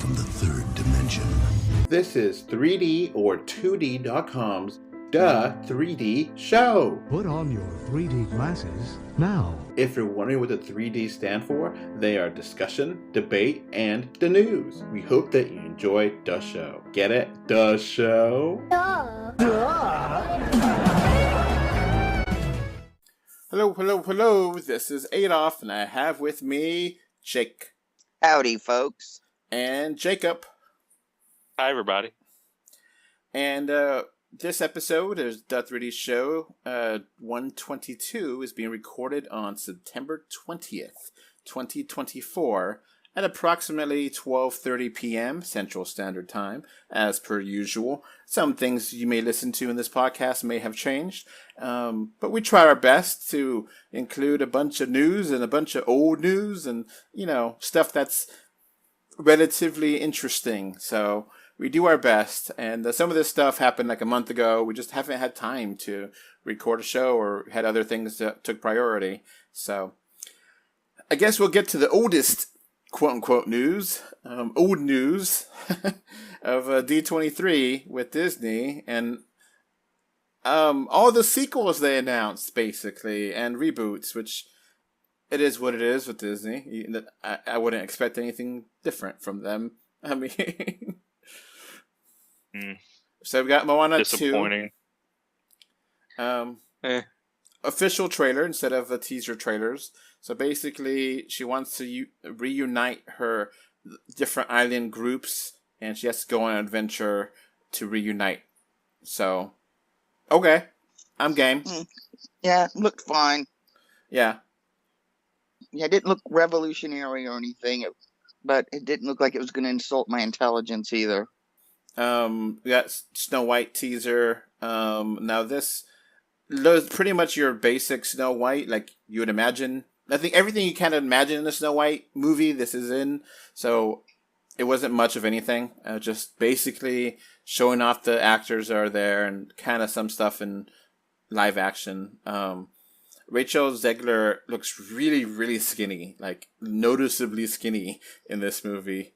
from the third dimension. This is 3D or 2D.com's Duh 3D Show. Put on your 3D glasses now. If you're wondering what the 3D stand for, they are discussion, debate, and the news. We hope that you enjoy the show. Get it? The show? Hello. This is Adolf, and I have with me Jake. Howdy, folks. And Jacob. Hi, everybody. And this episode is the 3D Show 122 is being recorded on September 20th, 2024 at approximately 12:30 p.m. Central Standard Time, as per usual. Some things you may listen to in this podcast may have changed, but we try our best to include a bunch of news and a bunch of old news and, stuff that's relatively interesting. So we do our best, and some of this stuff happened like a month ago. We just haven't had time to record a show or had other things that took priority. So I guess we'll get to the oldest quote-unquote news, old news of D23 with Disney and all the sequels they announced, basically, and reboots, which it is what it is with Disney. I wouldn't expect anything different from them. I mean, so we got Moana 2. Disappointing. Official trailer instead of the teaser trailers. So basically, she wants to reunite her different island groups, and she has to go on an adventure to reunite. So, okay, I'm game. Yeah, looked fine. Yeah. Yeah, it didn't look revolutionary or anything, but it didn't look like it was going to insult my intelligence either. We got Snow White teaser. Now this is pretty much your basic Snow White, like you would imagine. I think everything you kind of imagine in a Snow White movie, this is in. So it wasn't much of anything. Just basically showing off the actors are there and kind of some stuff in live action. Rachel Zegler looks really, really skinny, like noticeably skinny in this movie.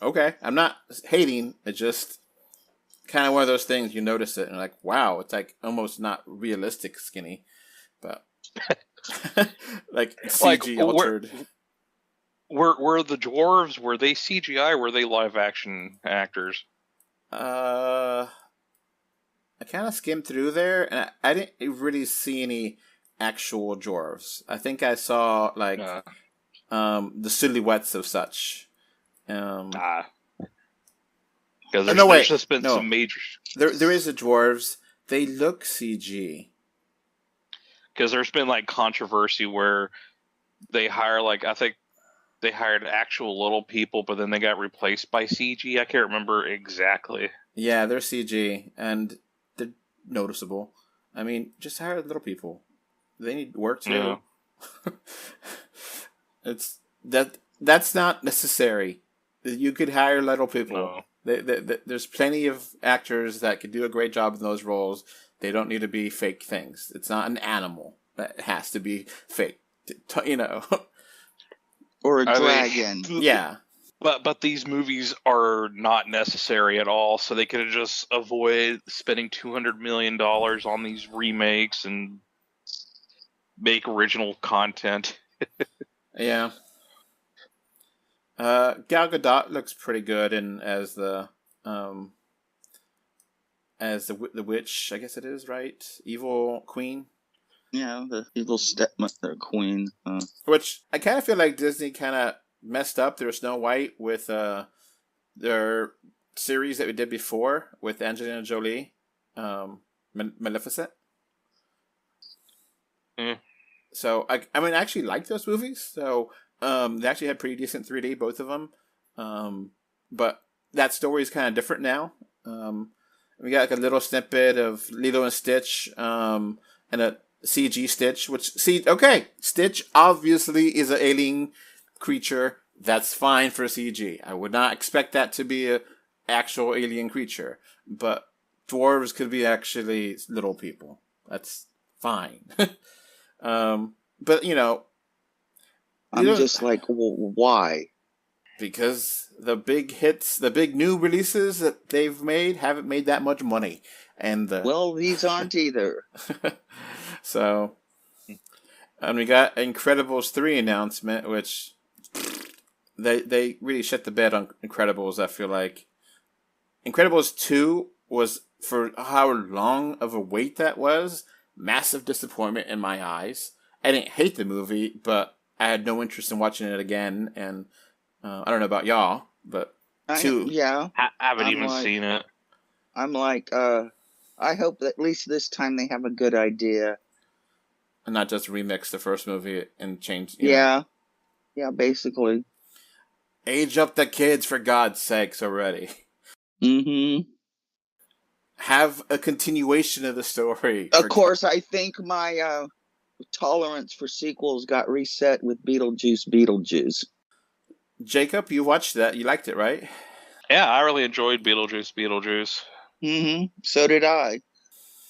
Okay, I'm not hating. It's just kind of one of those things you notice it and like, wow, it's like almost not realistic skinny, but like CG altered. Were the dwarves? Were they CGI? Or were they live action actors? I kind of skimmed through there, and I didn't really see any actual dwarves. I think I saw like the silhouettes of such. Because there's just been some major. There is a dwarves. They look CG. Because there's been like controversy where they hire I think they hired actual little people, but then they got replaced by CG. I can't remember exactly. Yeah, they're CG and they're noticeable. I mean, just hire little people. They need work too. Yeah. That's not necessary. You could hire little people. No. There's plenty of actors that could do a great job in those roles. They don't need to be fake things. It's not an animal that has to be fake, Or a dragon. Yeah. But these movies are not necessary at all, so they could have just avoided spending $200 million on these remakes and make original content. Yeah. Gal Gadot looks pretty good as the witch, I guess it is, right? Evil queen. Yeah, the evil stepmother queen. Which I kind of feel like Disney kind of messed up their Snow White with their series that we did before with Angelina Jolie, Maleficent. So I actually like those movies. So they actually had pretty decent 3D, both of them. But that story is kind of different now. We got like a little snippet of Lilo and Stitch, and a CG Stitch, Stitch obviously is an alien creature. That's fine for CG. I would not expect that to be an actual alien creature, but dwarves could be actually little people. That's fine. But I'm just like, well, why? Because the big hits, the big new releases that they've made haven't made that much money. And Well, these aren't either. so, and we got Incredibles 3 announcement, which they really shut the bed on Incredibles, I feel like. Incredibles 2 was, for how long of a wait that was, massive disappointment in my eyes. I didn't hate the movie, but I had no interest in watching it again, and I don't know about y'all, but two. Yeah. I haven't I'm even like- seen it. I'm like, I hope that at least this time they have a good idea. And not just remix the first movie and change. You know. Yeah. Yeah, basically. Age up the kids, for God's sakes, already. Mm-hmm. Have a continuation of the story. Of course, I think my tolerance for sequels got reset with Beetlejuice. Jacob, you watched that. You liked it, right? Yeah, I really enjoyed Beetlejuice. Mm-hmm. So did I.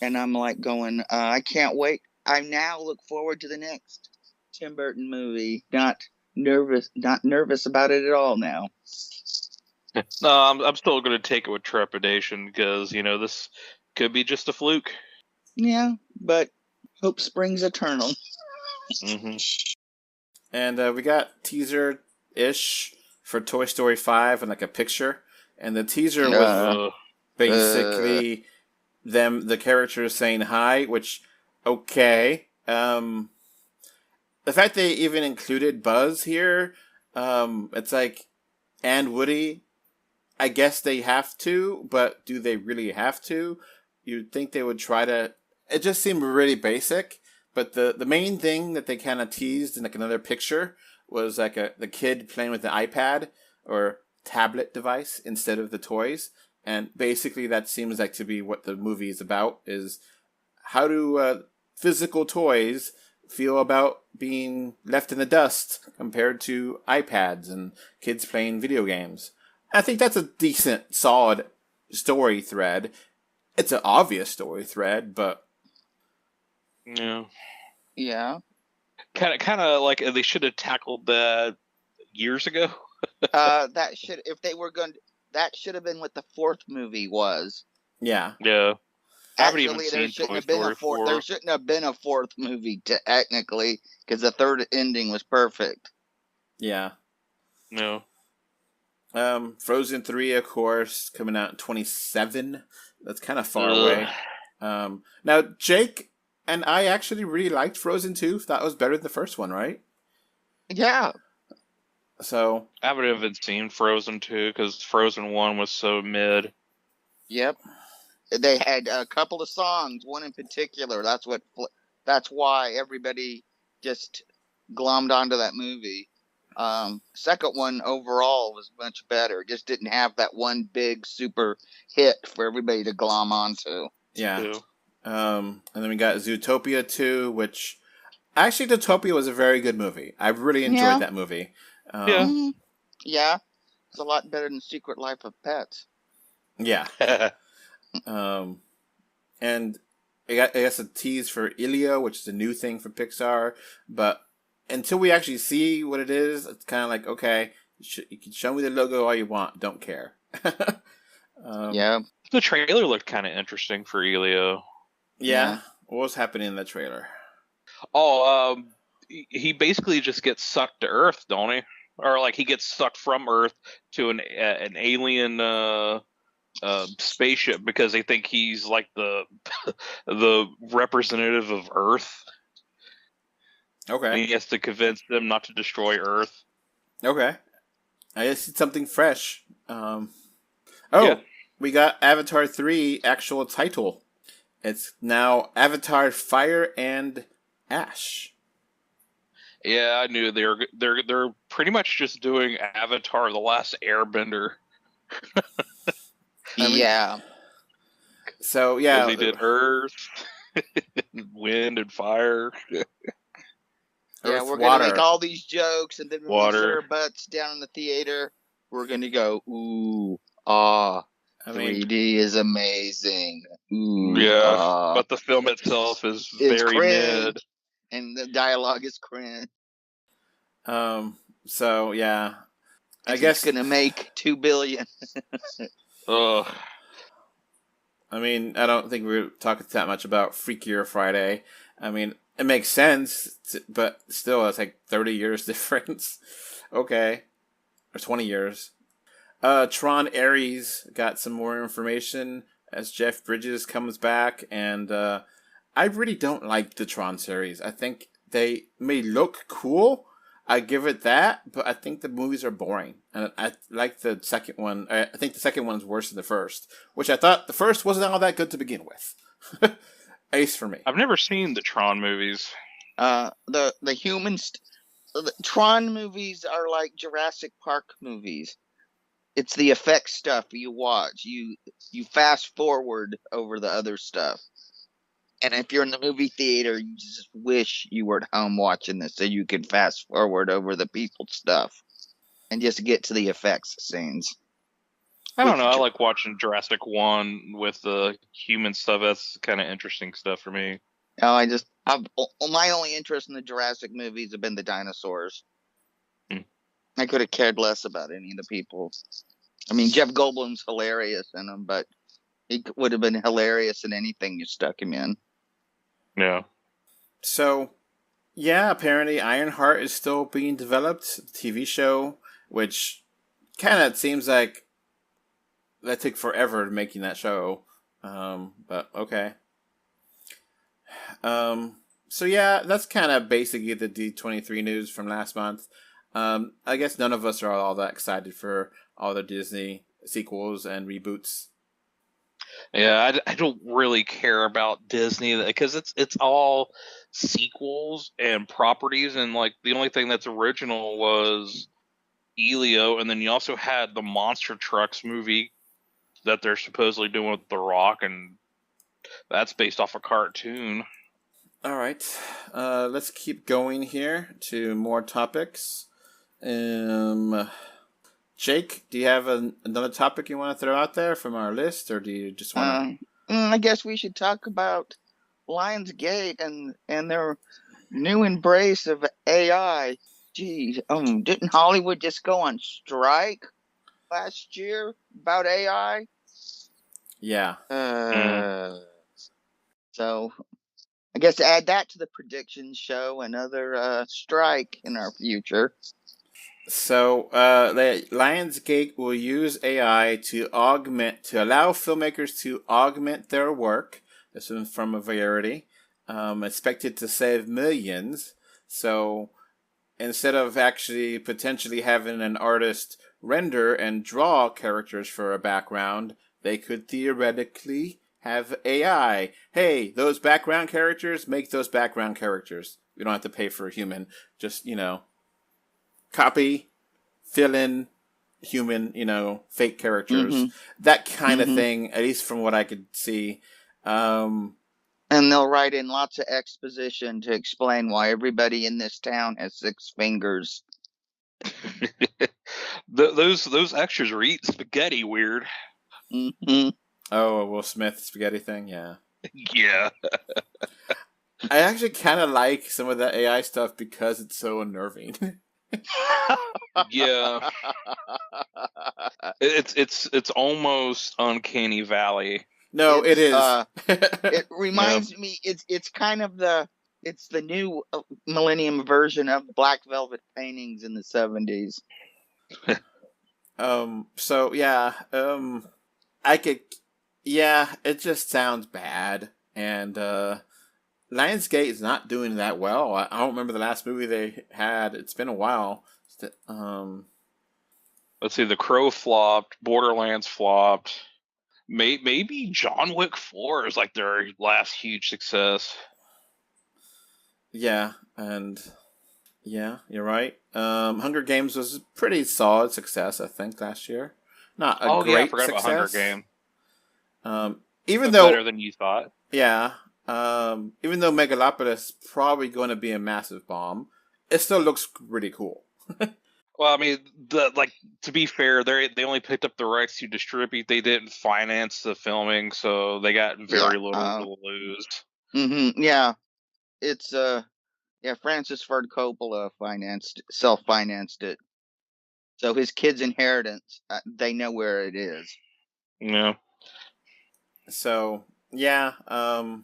And I'm like going, I can't wait. I now look forward to the next Tim Burton movie. Not nervous about it at all now. No, I'm still going to take it with trepidation because, this could be just a fluke. Yeah, but hope springs eternal. Mm-hmm. And we got teaser-ish for Toy Story 5 and like a picture. And the teaser was basically the characters saying hi, which, okay. The fact they even included Buzz here, it's like, and Woody, I guess they have to, but do they really have to? You'd think they would try to. It just seemed really basic. But the main thing that they kind of teased in like another picture was like the kid playing with the iPad or tablet device instead of the toys. And basically that seems like to be what the movie is about, is how do physical toys feel about being left in the dust compared to iPads and kids playing video games. I think that's a decent, solid story thread. It's an obvious story thread, but Yeah. Yeah. Kind of like they should have tackled that years ago. That should have been what the fourth movie was. yeah. Yeah. I haven't even Actually, there seen shouldn't Toy have been Story a fourth. 4. There shouldn't have been a fourth movie technically, because the third ending was perfect. Yeah. No. Frozen 3, of course, coming out in 27. That's kind of far Ugh. away. Now, Jake and I actually really liked Frozen 2. Thought it was better than the first one, right? Yeah. So I haven't even seen Frozen 2 because Frozen 1 was so mid. Yep. They had a couple of songs, one in particular. That's why everybody just glommed onto that movie. Second one overall was much better. Just didn't have that one big super hit for everybody to glom onto. yeah. Too. And then we got Zootopia 2, which actually Zootopia was a very good movie. I really enjoyed that movie. Yeah. Mhm. Yeah. It's a lot better than Secret Life of Pets. Yeah. And I guess a tease for Ilio, which is a new thing for Pixar. But until we actually see what it is, it's kind of like, okay, you can show me the logo all you want. Don't care. Yeah. The trailer looked kind of interesting for Elio. Yeah. What was happening in the trailer? Oh, he basically just gets sucked to Earth, don't he? Or like he gets sucked from Earth to an alien spaceship because they think he's like the the representative of Earth. Okay. And he has to convince them not to destroy Earth. Okay. I guess it's something fresh. Yeah. We got Avatar 3 actual title. It's now Avatar Fire and Ash. Yeah, I knew they're pretty much just doing Avatar: The Last Airbender. Yeah. So, yeah. They did Earth, Wind, and Fire. Yeah, Earth, we're water. gonna make all these jokes, and then when we Water. sit our butts down in the theater, we're gonna go, ooh, ah, I mean, 3D is amazing. Ooh, Yeah, ah. but the film itself is It's very cringe. mid. And the dialogue is cringe. so, yeah. I It's guess gonna make $2 billion. Ugh. I mean, I don't think we're talking that much about Freakier Friday. I mean, it makes sense, but still, it's like 30 years difference. Okay. Or 20 years. Tron Ares got some more information as Jeff Bridges comes back, and I really don't like the Tron series. I think they may look cool, I give it that, but I think the movies are boring. And I like the second one. I think the second one's worse than the first, which I thought the first wasn't all that good to begin with. Ace for me. I've never seen the Tron movies. The humans, the Tron movies are like Jurassic Park movies. It's the effect stuff you watch. You fast forward over the other stuff. And if you're in the movie theater, you just wish you were at home watching this so you could fast forward over the people stuff and just get to the effects scenes. I don't know. I like watching Jurassic 1 with the human stuff. That's kind of interesting stuff for me. No, my only interest in the Jurassic movies have been the dinosaurs. I could have cared less about any of the people. I mean, Jeff Goldblum's hilarious in them, but he would have been hilarious in anything you stuck him in. Yeah. So, yeah, apparently Ironheart is still being developed, TV show, which kind of seems like that took forever making that show. But okay. So yeah, that's kind of basically the D23 news from last month. I guess none of us are all that excited for all the Disney sequels and reboots. Yeah, I don't really care about Disney because it's all sequels and properties, and like the only thing that's original was Elio, and then you also had the Monster Trucks movie that they're supposedly doing with The Rock, and that's based off a cartoon. All right, let's keep going here to more topics. Jake, do you have another topic you want to throw out there from our list, or do you just want to... I guess we should talk about Lionsgate and their new embrace of AI. Geez, didn't Hollywood just go on strike last year about AI? Yeah. So I guess add that to the prediction show, another strike in our future. So, Lionsgate will use AI to allow filmmakers to augment their work. This is from a Variety. Expected to save millions. So, instead of actually potentially having an artist render and draw characters for a background, they could theoretically have AI. Hey, those background characters, make those background characters. You don't have to pay for a human. Just, copy, fill in human, fake characters. That kind of thing, at least from what I could see. And they'll write in lots of exposition to explain why everybody in this town has 6 fingers. Those extras are eating spaghetti weird. Mm-hmm. Oh, Will Smith spaghetti thing, yeah. Yeah. I actually kind of like some of that AI stuff because it's so unnerving. Yeah. It's almost Uncanny Valley. No, it is. It reminds me. It's kind of the new millennium version of Black Velvet paintings in the 70s. So yeah. It just sounds bad, and Lionsgate is not doing that well. I don't remember the last movie they had. It's been a while. Let's see. The Crow flopped. Borderlands flopped. Maybe John Wick 4 is like their last huge success. Yeah, and yeah, you're right. Hunger Games was a pretty solid success, I think, last year. Not a great I forgot success. about Hunger Game. Even though better than you thought. Yeah. Even though Megalopolis is probably going to be a massive bomb, it still looks really cool. Well, I mean, to be fair, they only picked up the rights to distribute. They didn't finance the filming, so they got very little to lose. Mm-hmm. Yeah, it's Francis Ford Coppola self-financed it. So his kid's inheritance, they know where it is. Yeah. So yeah, I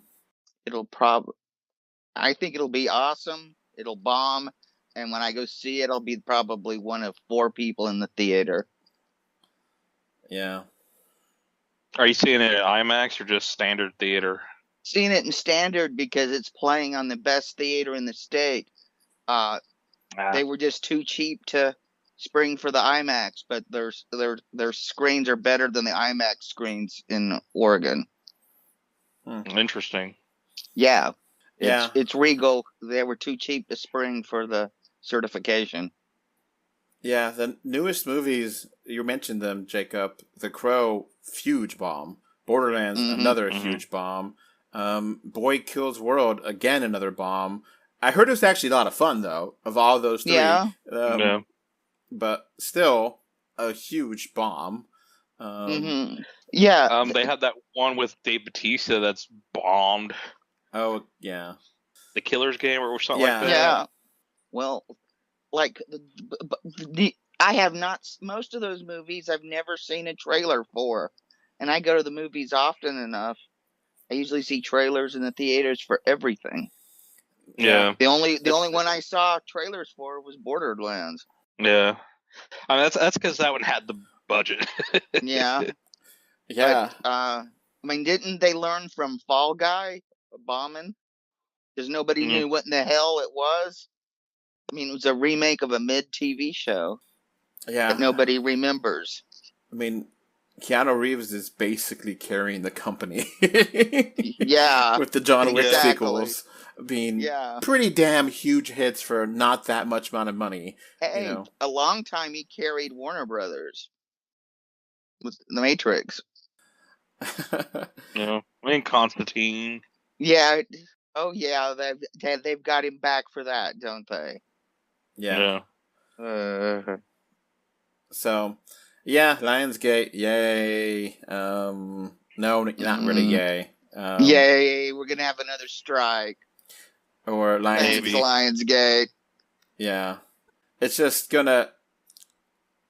think it'll be awesome. It'll bomb, and when I go see it, I'll be probably one of 4 people in the theater. yeah. Are you seeing it at IMAX or just standard theater? Seeing it in standard because it's playing on the best theater in the state. They were just too cheap to spring for the IMAX, but their screens are better than the IMAX screens in Oregon. Interesting. Yeah. Yeah. It's Regal. They were too cheap to spring for the certification. Yeah, the newest movies, you mentioned them, Jacob. The Crow, huge bomb. Borderlands, another huge bomb. Boy Kills World, again another bomb. I heard it was actually a lot of fun, though, of all those 3. Yeah. Yeah. But still, a huge bomb. Yeah. They had that one with Dave Bautista that's bombed. Oh, yeah. The Killer's Game or something like that. Yeah. Well, like I have not. Most of those movies I've never seen a trailer for, and I go to the movies often enough. I usually see trailers in the theaters for everything. Yeah. The only one I saw trailers for was Borderlands. Yeah. I mean, that's because that one had the budget. Yeah. Yeah. But, I mean, didn't they learn from Fall Guy bombing? Because nobody knew what in the hell it was. I mean, it was a remake of a mid-TV show that nobody remembers. I mean, Keanu Reeves is basically carrying the company. Yeah. With the John Wick exactly. sequels being pretty damn huge hits for not that much amount of money. Hey, a long time he carried Warner Brothers with The Matrix. I mean, Constantine. Yeah. Oh, yeah. They've got him back for that, don't they? Yeah. So, yeah, Lionsgate, yay. No, not really yay. Yay, we're going to have another strike. Or Lionsgate. Yeah. It's just gonna...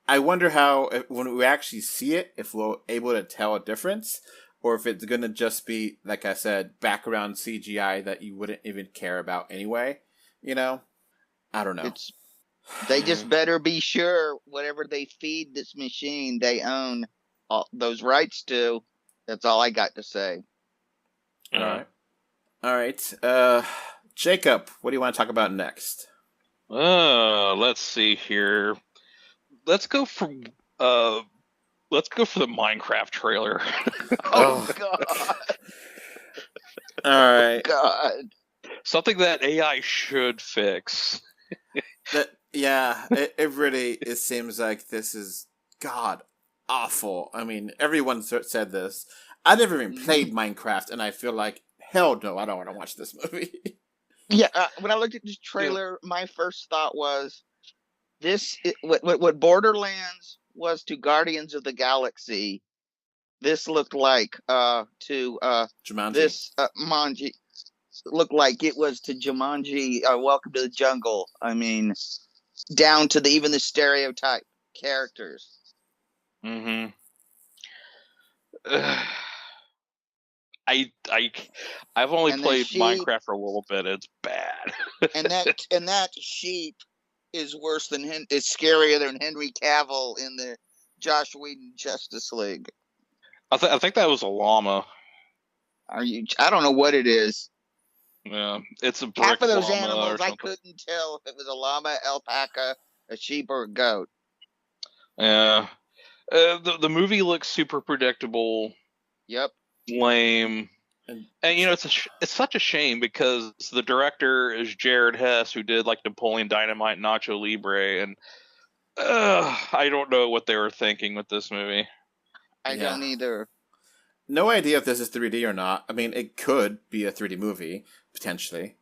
I wonder how, when we actually see it, if we're able to tell a difference, or if it's gonna just be, like I said, background CGI that you wouldn't even care about anyway. You know? I don't know. They just better be sure whatever they feed this machine, they own all those rights to. That's all I got to say. All right. Jacob, what do you want to talk about next? Let's see here. Let's go for the Minecraft trailer. Oh God. All right. God. Something that AI should fix. It really seems like this is god awful. I mean, everyone said this. I never even played Minecraft, and I feel like hell no, I don't want to watch this movie. Yeah, when I looked at this trailer, my first thought was, what Borderlands was to Guardians of the Galaxy, this looked like to Jumanji. This Manji looked like it was to Jumanji. Welcome to the Jungle. I mean, down to even the stereotype characters. Mm-hmm. I've only played Minecraft for a little bit. It's bad. and that sheep is worse than is scarier than Henry Cavill in the Joss Whedon Justice League. I think that was a llama. I don't know what it is. Yeah, it's a brick Half of those llama animals I couldn't tell if it was a llama, alpaca, a sheep, or a goat. Yeah. The movie looks super predictable. Yep. Lame. And it's such a shame because the director is Jared Hess, who did like Napoleon Dynamite, Nacho Libre, and I don't know what they were thinking with this movie. I don't either. No idea if this is 3D or not. I mean, it could be a 3D movie, potentially.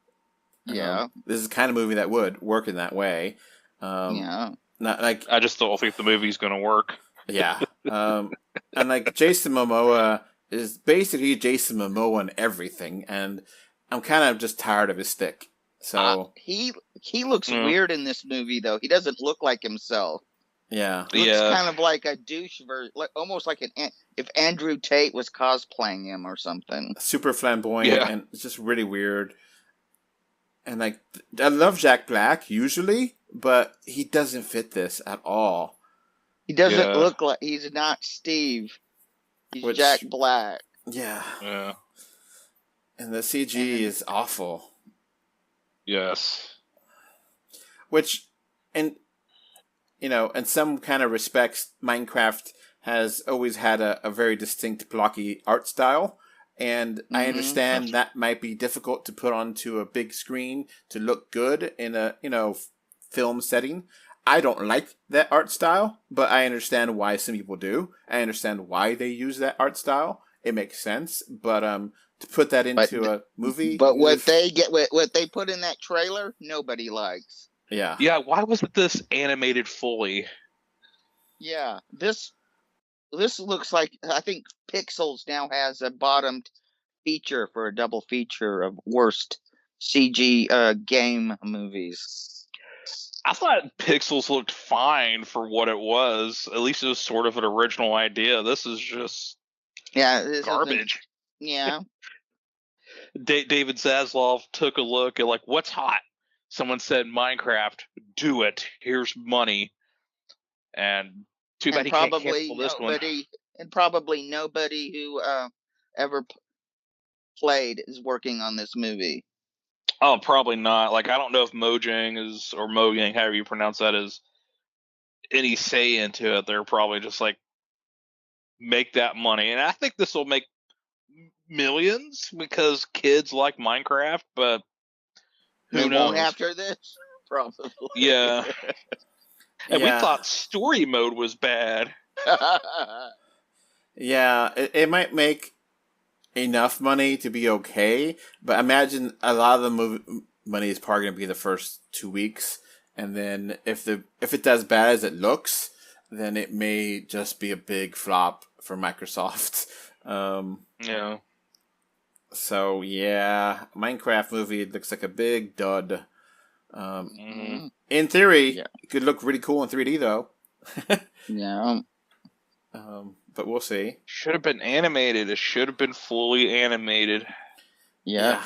Yeah. This is the kind of movie that would work in that way. Yeah. Not like I just don't think the movie's going to work. Yeah. And like Jason Momoa is basically Jason Momoa in everything, and I'm kind of just tired of his stick. So he looks weird in this movie, though. He doesn't look like himself. Yeah. Looks kind of like a douche version, almost like if Andrew Tate was cosplaying him or something. Super flamboyant, and it's just really weird. And like, I love Jack Black usually, but he doesn't fit this at all. He doesn't look like, he's not Steve. He's Jack Black. Yeah. Yeah. And the CG is awful. Yes. Which, and you know, in some kind of respects, Minecraft has always had a very distinct blocky art style. And I understand that might be difficult to put onto a big screen to look good in a, you know, film setting. I don't like that art style, but I understand why some people do. I understand why they use that art style. It makes sense. But to put that into a movie. But what they put in that trailer, nobody likes. Yeah. Yeah, why wasn't this animated fully? Yeah. This looks like, I think Pixels now has a bottomed feature for a double feature of worst CG game movies. I thought Pixels looked fine for what it was. At least it was sort of an original idea. This is just garbage. Yeah. David Zaslav took a look at, like, what's hot? Someone said Minecraft, do it. Here's money. And too bad he can't cancel this one. And probably nobody who ever played is working on this movie. Oh, probably not. Like, I don't know if Mojang or Mojang, however you pronounce that, is any say into it. They're probably just like, make that money. And I think this will make millions because kids like Minecraft, but who knows? Won't after this? Probably. Yeah. And we thought story mode was bad. Yeah, it might make enough money to be okay, but imagine a lot of the money is probably going to be the first 2 weeks, and then if it does bad as it looks, then it may just be a big flop for Microsoft. Yeah. So yeah, Minecraft movie looks like a big dud. In theory, it could look really cool in 3D though. Yeah. But we'll see. Should have been animated. It should have been fully animated. Yeah.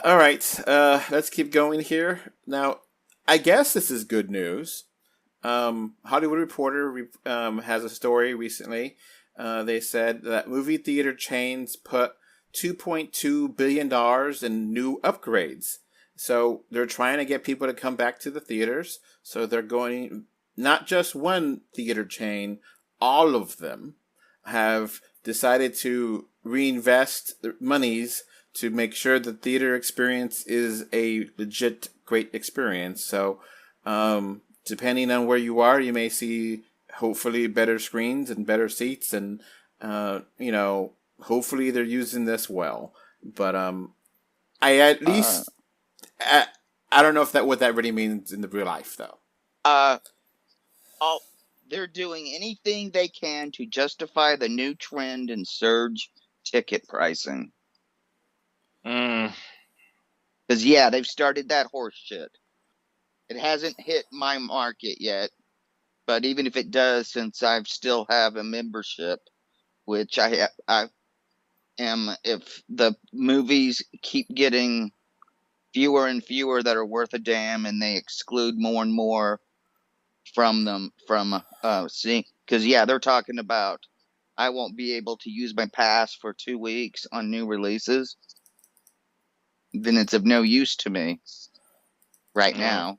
All right. Let's keep going here. Now, I guess this is good news. Hollywood Reporter has a story recently. They said that movie theater chains put $2.2 billion in new upgrades. So they're trying to get people to come back to the theaters. So they're going, not just one theater chain, all of them have decided to reinvest their monies to make sure the theater experience is a legit great experience. So depending on where you are, you may see hopefully better screens and better seats, and hopefully they're using this well. But I at least I don't know if what that really means in the real life though. They're doing anything they can to justify the new trend in surge ticket pricing. Because they've started that horse shit. It hasn't hit my market yet, but even if it does, since I still have a membership, which I am, if the movies keep getting fewer and fewer that are worth a damn, and they exclude more and more from them seeing, because they're talking about I won't be able to use my pass for 2 weeks on new releases, then it's of no use to me right now.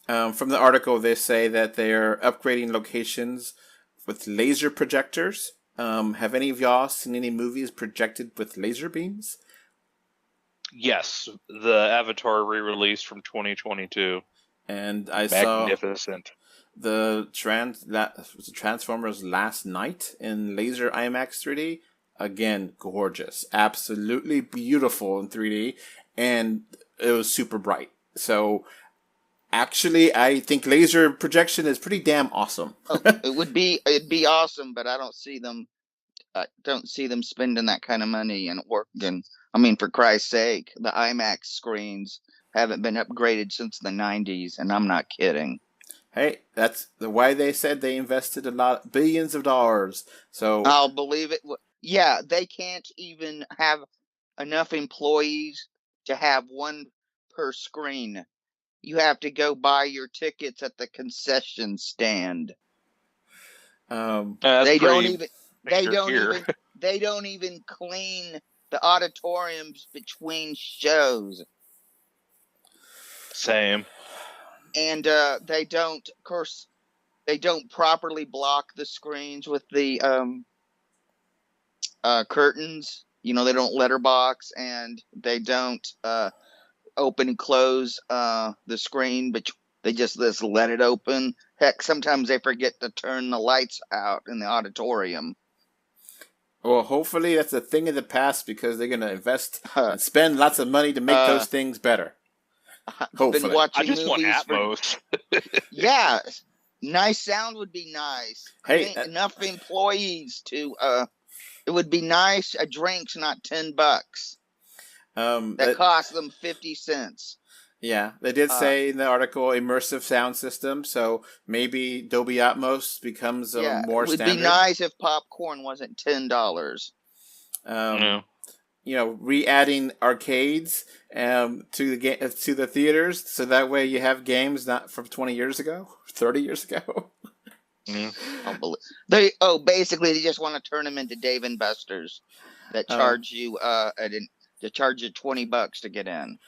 From the article, they say that they're upgrading locations with laser projectors. Have any of y'all seen any movies projected with laser beams? Yes, the Avatar re-release from 2022. And I Magnificent. saw the Transformers Last Night in laser IMAX 3D. Again, gorgeous. Absolutely beautiful in 3D. And it was super bright. So, actually, I think laser projection is pretty damn awesome. It'd be awesome, but I don't see them spending that kind of money and working I mean, for Christ's sake, the IMAX screens haven't been upgraded since the 90s, and I'm not kidding. Hey, that's why they said they invested billions of dollars. So I'll believe it. Yeah, they can't even have enough employees to have one per screen. You have to go buy your tickets at the concession stand. That's They don't pretty even they standard don't here. even they don't even clean the auditoriums between shows. Same. And they don't, of course, they don't properly block the screens with the curtains. You know, they don't letterbox, and they don't open and close the screen, but they just let it open. Heck, sometimes they forget to turn the lights out in the auditorium. well, hopefully that's a thing of the past because they're going to invest and spend lots of money to make those things better. Hopefully. Been watching I just want movies Atmos. Yeah, nice sound would be nice. Hey, Enough employees to it would be nice. A drink's not $10. That costs them 50 cents. Yeah, they did say in the article immersive sound system, so maybe Dolby Atmos becomes more standard. It would be nice if popcorn wasn't $10. You know, re-adding arcades to the theaters, so that way you have games not from 20 years ago, 30 years ago. Basically they just want to turn them into Dave and Buster's that charge you charge you $20 to get in.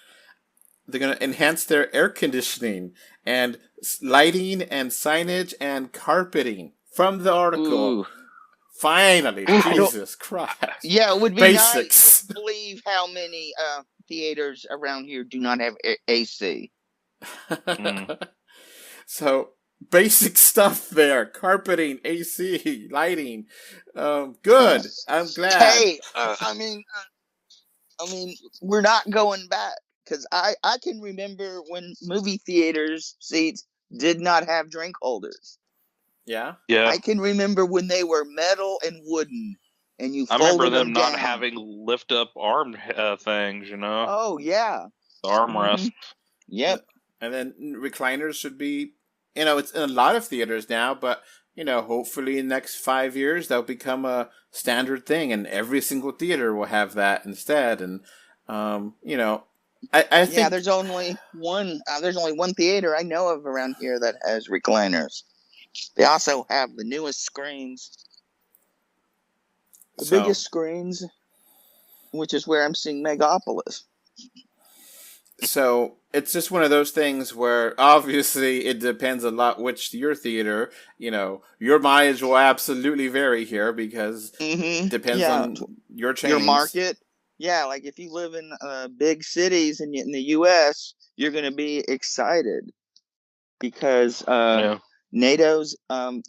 They're going to enhance their air conditioning and lighting and signage and carpeting from the article. Ooh. Finally, Jesus Christ. Yeah, it would be Basics. nice to believe how many theaters around here do not have AC. So, basic stuff there. Carpeting, AC, lighting. Good. I'm glad. Hey, I mean, we're not going back. Because I can remember when movie theaters seats did not have drink holders. Yeah? Yeah. I can remember when they were metal and wooden, and you I folded remember them not down. having lift up arm things, you know? Oh, yeah. The armrest. Yep. And then recliners should be, you know, it's in a lot of theaters now, but, you know, hopefully in the next 5 years that'll become a standard thing, and every single theater will have that instead. And, you know, I think there's only one theater I know of around here that has recliners. They also have the newest screens, the biggest screens, which is where I'm seeing Megapolis. So it's just one of those things where obviously it depends a lot which your theater, you know, your mileage will absolutely vary here because it depends on your chains. Your market. Yeah, like if you live in big cities in the U.S., you're going to be excited because NATO's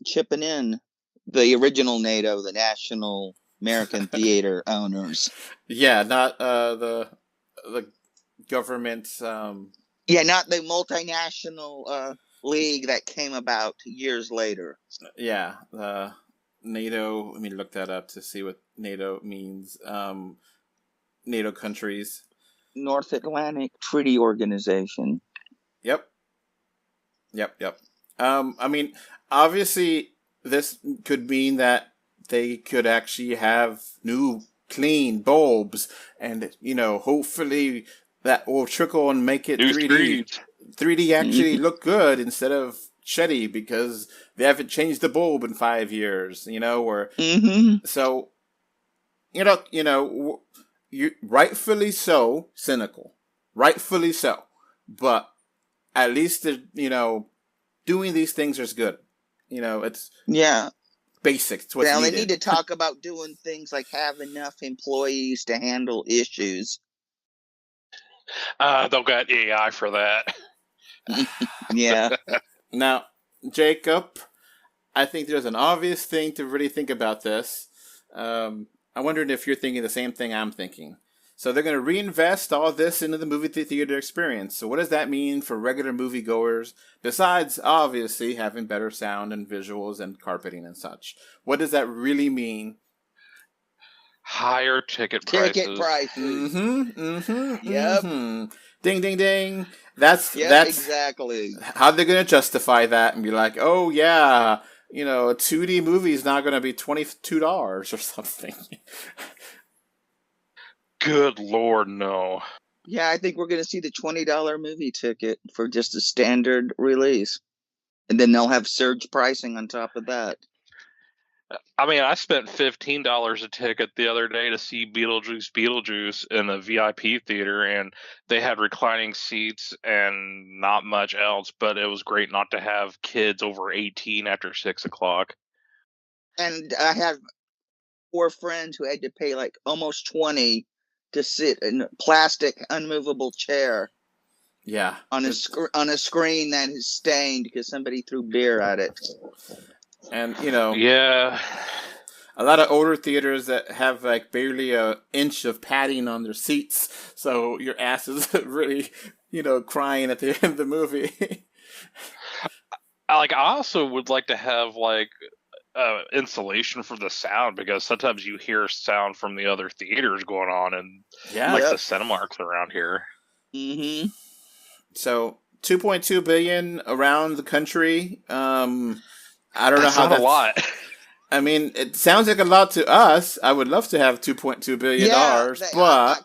chipping in, the original NATO, the National American Theater Owners. Yeah, not the government. Not the multinational league that came about years later. Yeah, NATO. Let me look that up to see what NATO means. NATO countries. North Atlantic Treaty Organization. Yep. I mean, obviously, this could mean that they could actually have new, clean bulbs, and, you know, hopefully that will trickle and make it new 3D. screens. 3D actually look good instead of shitty because they haven't changed the bulb in 5 years, you know, or so, you know, you rightfully so cynical, rightfully so, but at least you know, doing these things is good. You know, it's basic. It's what's needed. They need to talk about doing things like have enough employees to handle issues. They'll got AI for that. Yeah. Now, Jacob, I think there's an obvious thing to really think about this. I'm wondering if you're thinking the same thing I'm thinking. So they're going to reinvest all this into the movie theater experience. So what does that mean for regular moviegoers, besides obviously having better sound and visuals and carpeting and such? What does that really mean? Higher ticket Ticket prices. Yep. Ding, ding, ding. That's exactly. how they're going to justify that and be like, oh, yeah, you know, a 2D movie is not going to be $22 or something. Good Lord, no. Yeah, I think we're going to see the $20 movie ticket for just a standard release. And then they'll have surge pricing on top of that. I mean, I spent $15 a ticket the other day to see Beetlejuice in the VIP theater, and they had reclining seats and not much else, but it was great not to have kids over 18 after 6 o'clock. And I have 4 friends who had to pay like almost $20 to sit in a plastic unmovable chair. Yeah. On a screen that is stained because somebody threw beer at it. And, you know, yeah, a lot of older theaters that have like barely an inch of padding on their seats, so your ass is really, you know, crying at the end of the movie. I also would like to have like insulation for the sound, because sometimes you hear sound from the other theaters going on, and the Cinemarks around here. Mm-hmm. So 2.2 billion around the country. I don't know how that's a lot. I mean, it sounds like a lot to us. I would love to have $2.2 billion, but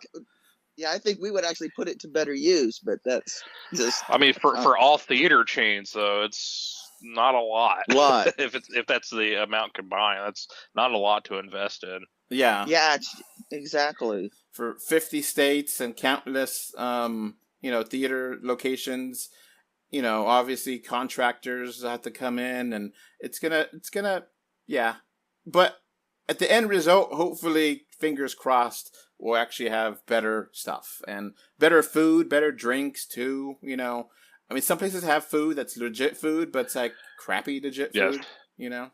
I think we would actually put it to better use. But that's just. I mean, for all theater chains, though, it's not a lot. if that's the amount combined, that's not a lot to invest in. Yeah. Yeah, exactly. For 50 states and countless, you know, theater locations. You know, obviously contractors have to come in, and it's gonna, yeah. But at the end result, hopefully, fingers crossed, we'll actually have better stuff and better food, better drinks too. You know, I mean, some places have food that's legit food, but it's like crappy legit food. You know.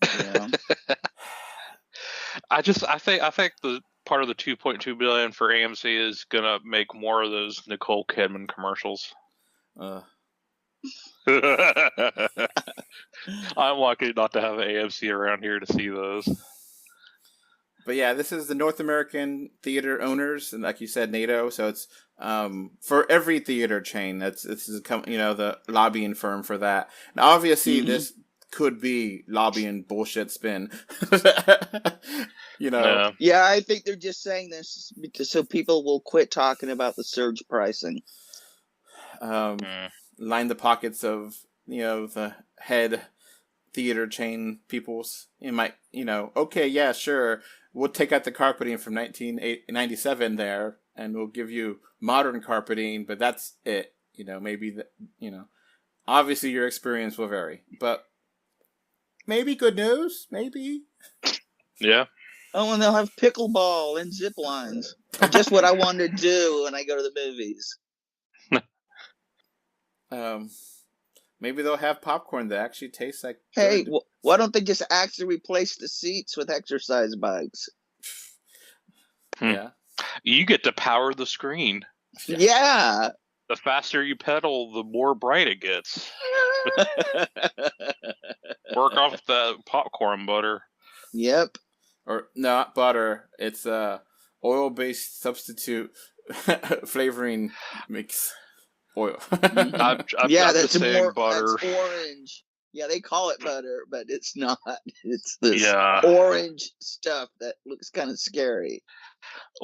Yeah. I think the part of the 2.2 billion for AMC is gonna make more of those Nicole Kidman commercials. I'm lucky not to have an AMC around here to see those. But yeah, this is the North American Theater Owners, and like you said, NATO. So it's for every theater chain. This is the lobbying firm for that. And obviously, this could be lobbying bullshit spin. You know. Yeah, I think they're just saying this so people will quit talking about the surge pricing. Line the pockets of, you know, the head theater chain peoples. It might, you know, okay, yeah, sure, we'll take out the carpeting from 1997 there, and we'll give you modern carpeting, but that's it. You know, maybe obviously your experience will vary, but maybe good news, maybe. Yeah. Oh, and they'll have pickleball and zip lines. Just what I want to do when I go to the movies. Maybe they'll have popcorn that actually tastes like. Hey, why don't they just actually replace the seats with exercise bikes? Yeah, you get to power the screen. Yeah. The faster you pedal, the more bright it gets. Work off the popcorn butter. Yep. Or not butter. It's oil-based substitute flavoring mix. Oil. That's orange. Yeah, they call it butter, but it's not. It's this orange stuff that looks kind of scary.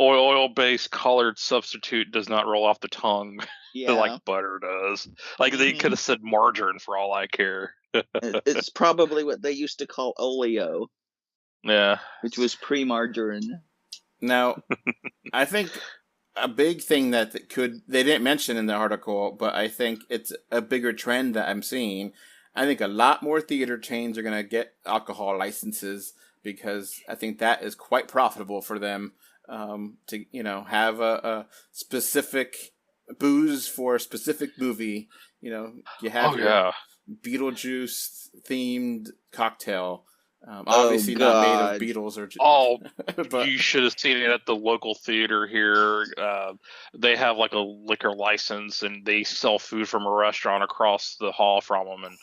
Oil-based colored substitute does not roll off the tongue like butter does. Like they could have said margarine for all I care. It's probably what they used to call oleo. Yeah. Which was pre-margarine. Now, I think a big thing that they didn't mention in the article, but I think it's a bigger trend that I'm seeing. I think a lot more theater chains are going to get alcohol licenses, because I think that is quite profitable for them to, you know, have a specific booze for a specific movie. You know, you have your Beetlejuice themed cocktail. Obviously not made of Beatles or. But you should have seen it at the local theater here. They have like a liquor license, and they sell food from a restaurant across the hall from them. And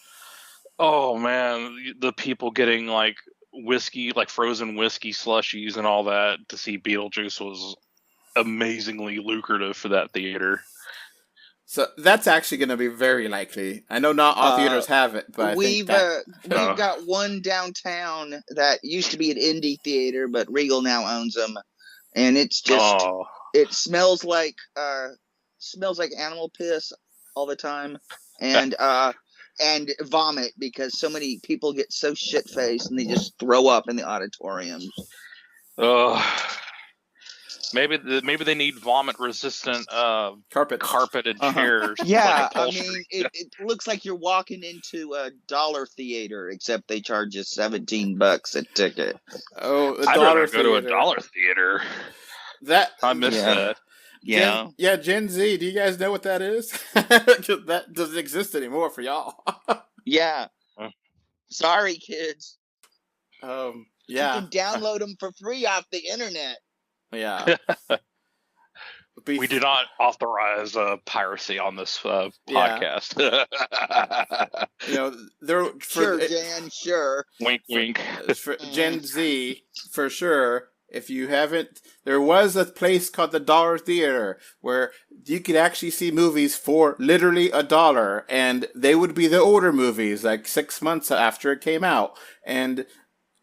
oh man, the people getting like whiskey, like frozen whiskey slushies and all that to see Beetlejuice was amazingly lucrative for that theater. So that's actually going to be very likely. I know not all theaters have it, but I think that we've got one downtown that used to be an indie theater, but Regal now owns them, and it's just it smells like animal piss all the time, and vomit because so many people get so shit faced and they just throw up in the auditoriums. Maybe they need vomit resistant carpeted Uh-huh. chairs. Yeah, like I mean it looks like you're walking into a dollar theater, except they charge you $17 a ticket. Oh, a I'd dollar rather go to a theater. dollar theater. I miss that. Yeah. Gen Z. Do you guys know what that is? That doesn't exist anymore for y'all. Yeah. Sorry, kids. Yeah. You can download them for free off the internet. Yeah. We do not authorize piracy on this podcast. Sure, Jan. Sure. Wink, wink. For Gen Z, for sure. If you haven't, there was a place called the Dollar Theater where you could actually see movies for literally $1, and they would be the older movies, like 6 months after it came out, and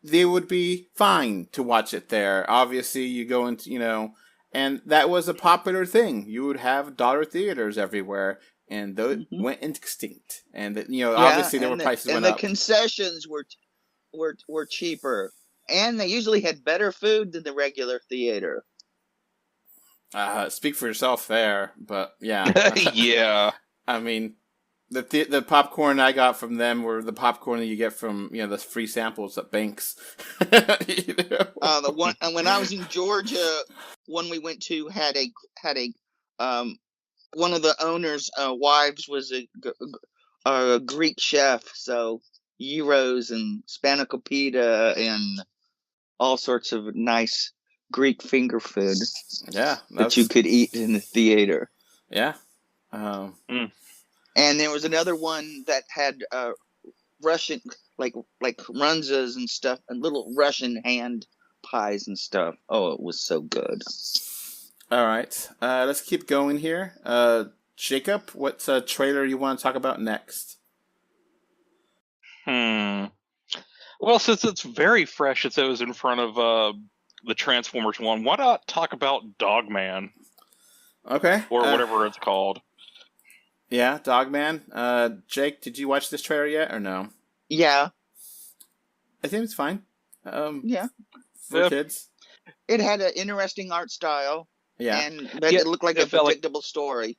they would be fine to watch it there. Obviously, you go into, and that was a popular thing. You would have dollar theaters everywhere, and those went extinct. And obviously there were prices went up. And the concessions were cheaper. And they usually had better food than the regular theater. Speak for yourself there, but yeah. Yeah. I mean, the popcorn I got from them were the popcorn that you get from, the free samples at banks. The one when I was in Georgia, one we went to had a one of the owners' wives was a Greek chef, so gyros and spanakopita and all sorts of nice Greek finger food. Yeah, that you could eat in the theater. Yeah. And there was another one that had Russian like runzas and stuff, and little Russian hand pies and stuff. Oh, it was so good. All right, let's keep going here. Jacob, what's a trailer you want to talk about next? Well, since it's very fresh, it was in front of the Transformers one, why not talk about Dogman? Okay. Or whatever it's called. Yeah, Dogman. Jake, did you watch this trailer yet or no? Yeah. I think it's fine. Yeah. For kids. It had an interesting art style. Yeah. But it looked like a predictable story.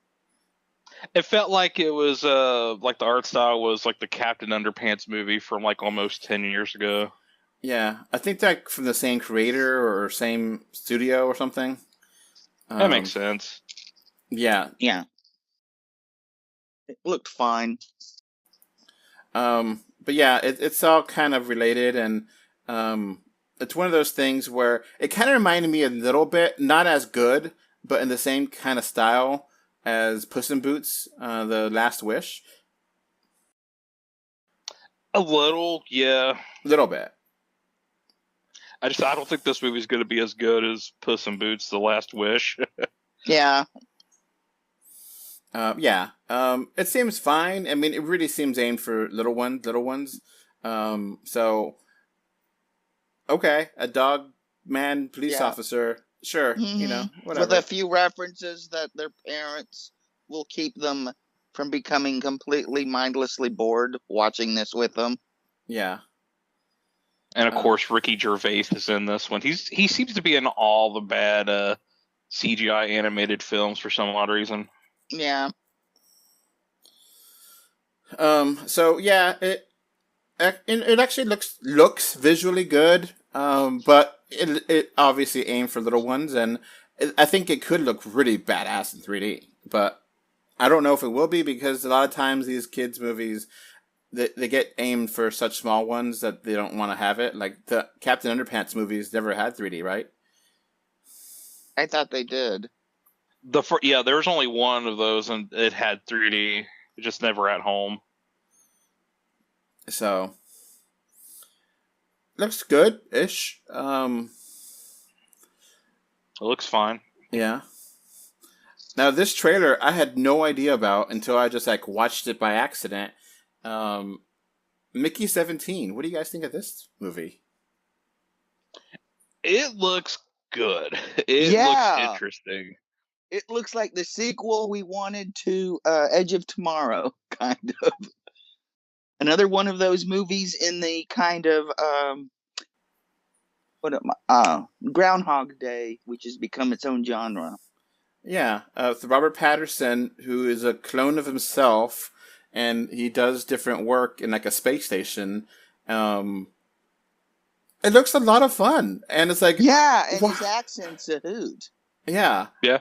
It felt like it was like the art style was like the Captain Underpants movie from like almost 10 years ago. Yeah, I think that from the same creator or same studio or something. That makes sense. Yeah. Yeah. It looked fine. But yeah, it's all kind of related, and it's one of those things where it kind of reminded me a little bit, not as good, but in the same kind of style as Puss in Boots, The Last Wish. A little, yeah. A little bit. I don't think this movie's going to be as good as Puss in Boots, The Last Wish. Yeah. Yeah. It seems fine. I mean, it really seems aimed for little ones. So, okay, a dog man police officer. Sure, whatever. With a few references that their parents will keep them from becoming completely mindlessly bored watching this with them. Yeah. And of course, Ricky Gervais is in this one. He seems to be in all the bad CGI animated films for some odd reason. Yeah. So yeah, it actually looks visually good. But it obviously aimed for little ones, and I think it could look really badass in 3D. But I don't know if it will be, because a lot of times these kids' movies, they get aimed for such small ones that they don't want to have it. Like the Captain Underpants movies never had 3D, right? I thought they did. There was only one of those, and it had 3D, just never at home. So, looks good-ish. It looks fine. Yeah. Now this trailer I had no idea about until I just like watched it by accident. Mickey 17. What do you guys think of this movie? It looks good. It Yeah. looks interesting. It looks like the sequel we wanted to Edge of Tomorrow, kind of. Another one of those movies in the kind of Groundhog Day, which has become its own genre. Yeah, it's Robert Patterson, who is a clone of himself, and he does different work in like a space station. It looks a lot of fun, and it's like Yeah, and his accent's a hoot. Yeah. Yeah.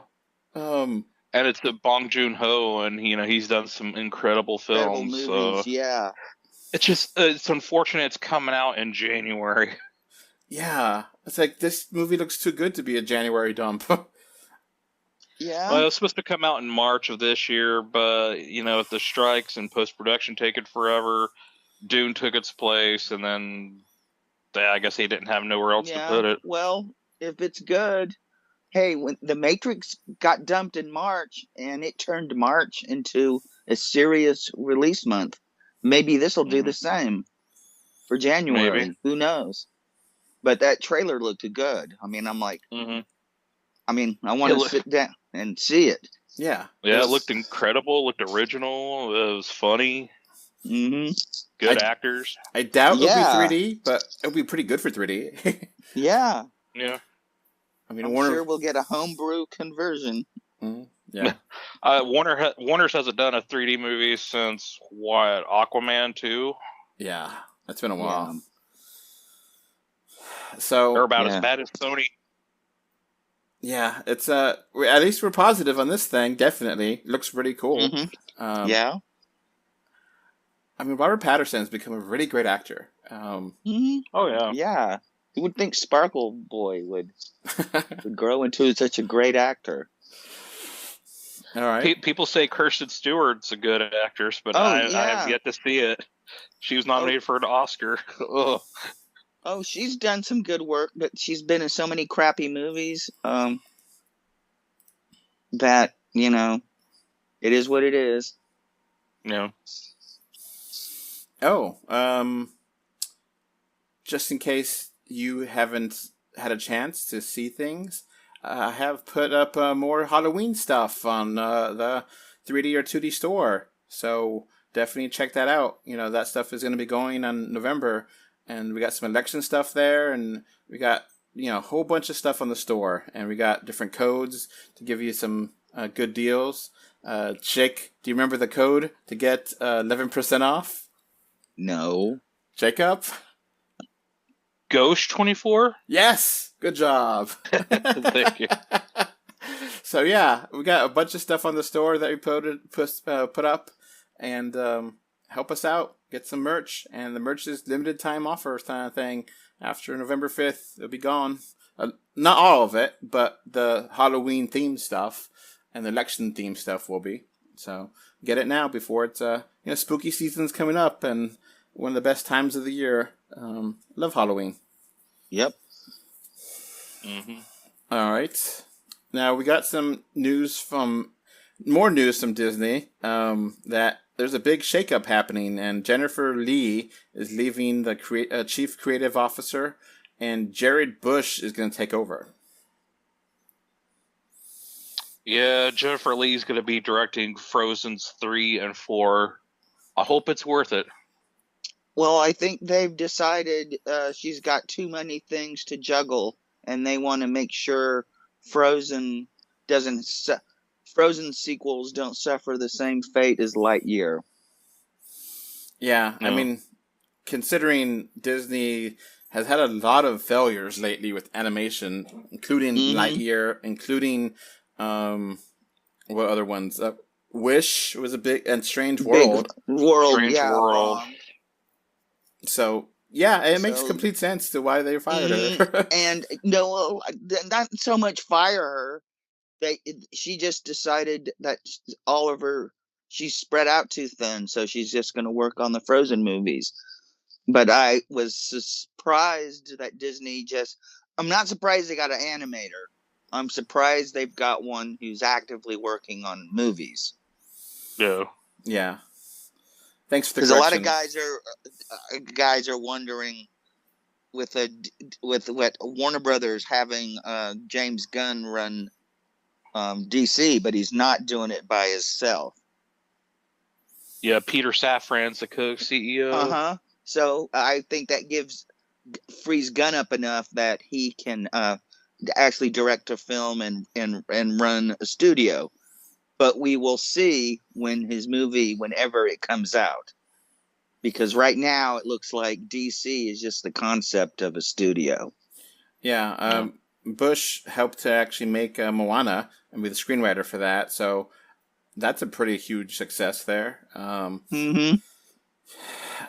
Um, And it's the Bong Joon-ho, and he's done some incredible films. Movies, yeah. It's just it's unfortunate it's coming out in January. Yeah, it's like this movie looks too good to be a January dump. Yeah. Well, it was supposed to come out in March of this year, but with the strikes and post-production taking forever, Dune took its place, and then I guess he didn't have nowhere else to put it. Well, if it's good, hey, when The Matrix got dumped in March and it turned March into a serious release month, maybe this will do the same for January. Maybe. Who knows? But that trailer looked good. I mean, I'm like, I want to sit down and see it. Yeah. Yeah, it looked incredible. Looked original. It was funny. Mm-hmm. Good actors. I doubt it'll be 3D, but it'll be pretty good for 3D. Yeah. Yeah. I mean, I'm sure we'll get a homebrew conversion. Yeah. Warner's hasn't done a 3D movie since what? Aquaman 2? Yeah, that's been a while. Yeah. So they're about as bad as Sony. Yeah, it's at least we're positive on this thing. Definitely looks pretty cool. Mm-hmm. Yeah. I mean, Robert Patterson's become a really great actor. Oh yeah. Yeah. You would think Sparkle Boy would grow into such a great actor. All right. People say Kirsten Stewart's a good actress, but I have yet to see it. She was nominated for an Oscar. Oh, she's done some good work, but she's been in so many crappy movies that, it is what it is. Yeah. Oh, just in case you haven't had a chance to see things, I have put up more Halloween stuff on the 3D or 2D store. So definitely check that out. That stuff is going to be going on November. And we got some election stuff there. And we got, a whole bunch of stuff on the store. And we got different codes to give you some good deals. Jake, do you remember the code to get 11% off? No. Jacob? Ghost 24? Yes! Good job. Thank you. So yeah, we got a bunch of stuff on the store that we put up, and help us out, get some merch, and the merch is limited time offer kind of thing. After November 5th, it'll be gone. Not all of it, but the Halloween themed stuff and the election themed stuff will be. So get it now before it's spooky season's coming up and one of the best times of the year. Love Halloween. Yep. Mm-hmm. All right. Now we got some more news from Disney that there's a big shakeup happening, and Jennifer Lee is leaving the chief creative officer, and Jared Bush is going to take over. Yeah, Jennifer Lee's going to be directing Frozen's 3 and 4. I hope it's worth it. Well, I think they've decided she's got too many things to juggle, and they want to make sure Frozen sequels don't suffer the same fate as Lightyear. Yeah, no. I mean, considering Disney has had a lot of failures lately with animation, including Lightyear, including what other ones? Wish was a big, and Strange World. Strange World. So yeah, it makes complete sense to why they fired her. And no, not so much fire her. She just decided that she's spread out too thin, so she's just going to work on the Frozen movies. But I was surprised that Disney I'm not surprised they got an animator. I'm surprised they've got one who's actively working on movies. Yeah. Yeah. Thanks for the Because a lot correction. of guys are wondering with what Warner Brothers having James Gunn run DC, but he's not doing it by himself. Yeah, Peter Safran's the co-CEO. So I think that frees Gunn up enough that he can actually direct a film and run a studio. But we will see whenever it comes out. Because right now it looks like DC is just the concept of a studio. Yeah, Bush helped to actually make Moana and be the screenwriter for that, so that's a pretty huge success there.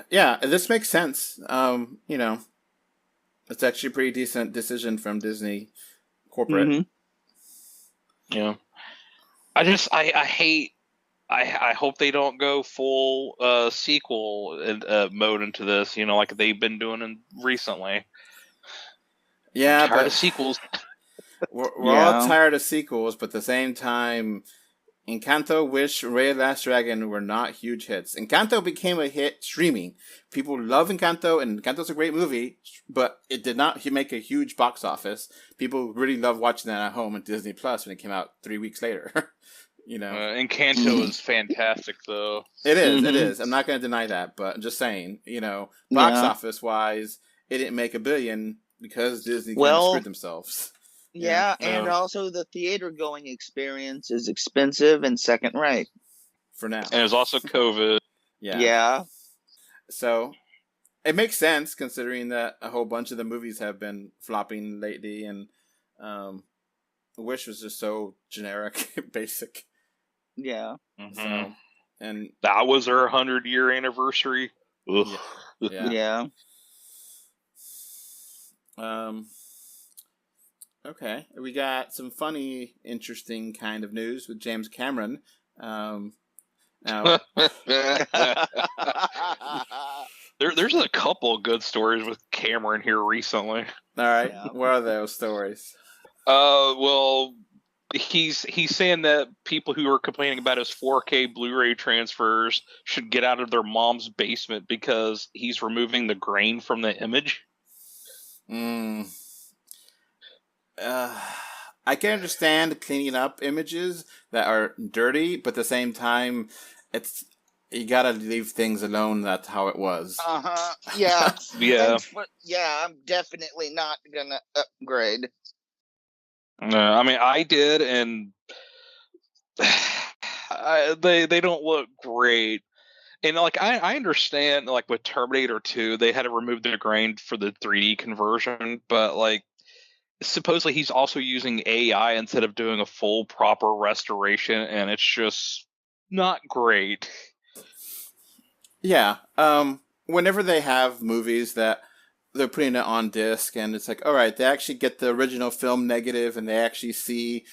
Yeah, this makes sense. It's actually a pretty decent decision from Disney corporate. Yeah. I hope they don't go full sequel mode into this, like they've been doing recently. Yeah, I'm tired of sequels. We're all tired of sequels, but at the same time, Encanto, Wish, Raya the Last Dragon were not huge hits. Encanto became a hit streaming. People love Encanto, and Encanto's a great movie, but it did not make a huge box office. People really loved watching that at home on Disney Plus when it came out 3 weeks later. Encanto is fantastic, though. It is. I'm not going to deny that, but I'm just saying, box office wise, it didn't make $1 billion because Disney kind of screwed themselves. Yeah, and also the theater going experience is expensive and second rate. For now. And there's also COVID. Yeah. So it makes sense considering that a whole bunch of the movies have been flopping lately, and Wish was just so generic, basic. Yeah. So, and that was our 100-year anniversary. Ugh. Yeah. Okay, we got some funny, interesting kind of news with James Cameron. Now, there's a couple of good stories with Cameron here recently. All right, what are those stories? Well, he's saying that people who are complaining about his 4K Blu-ray transfers should get out of their mom's basement because he's removing the grain from the image. I can understand cleaning up images that are dirty, but at the same time, you gotta leave things alone. That's how it was. Yeah. Yeah. I'm definitely not gonna upgrade. I mean, I did, and they don't look great. And I understand, with Terminator 2, they had to remove the grain for the 3D conversion, but supposedly he's also using AI instead of doing a full proper restoration, and it's just not great. Yeah. Whenever they have movies that they're putting it on disc, and it's all right, they actually get the original film negative, and they actually see,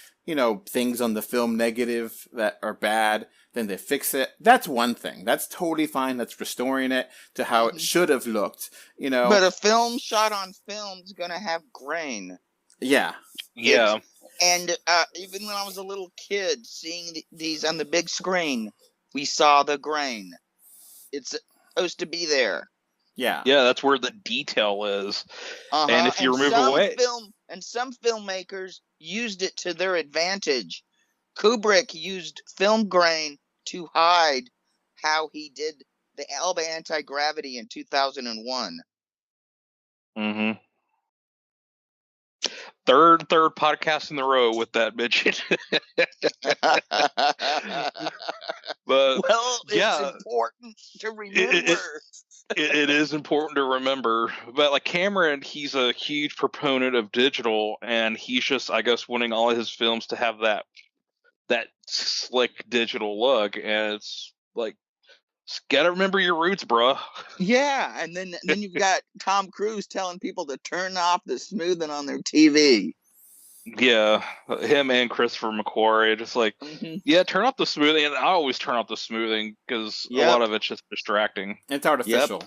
things on the film negative that are bad, then they fix it. That's one thing. That's totally fine. That's restoring it to how it should have looked, But a film shot on film is going to have grain. Yeah. Yeah. And even when I was a little kid, seeing these on the big screen, we saw the grain. It's supposed to be there. Yeah. Yeah, that's where the detail is. And if you remove away... some filmmakers used it to their advantage. Kubrick used film grain to hide how he did the Alba Anti-Gravity in 2001. Mm-hmm. Third podcast in a row with that mention. But it's important to remember. It is important to remember. But Cameron, he's a huge proponent of digital, and he's just, I guess, wanting all of his films to have that slick digital look, and it's gotta remember your roots, bro. Yeah, and then you've got Tom Cruise telling people to turn off the smoothing on their TV. Yeah, him and Christopher McQuarrie, just turn off the smoothing. And I always turn off the smoothing because a lot of it's just distracting. It's artificial.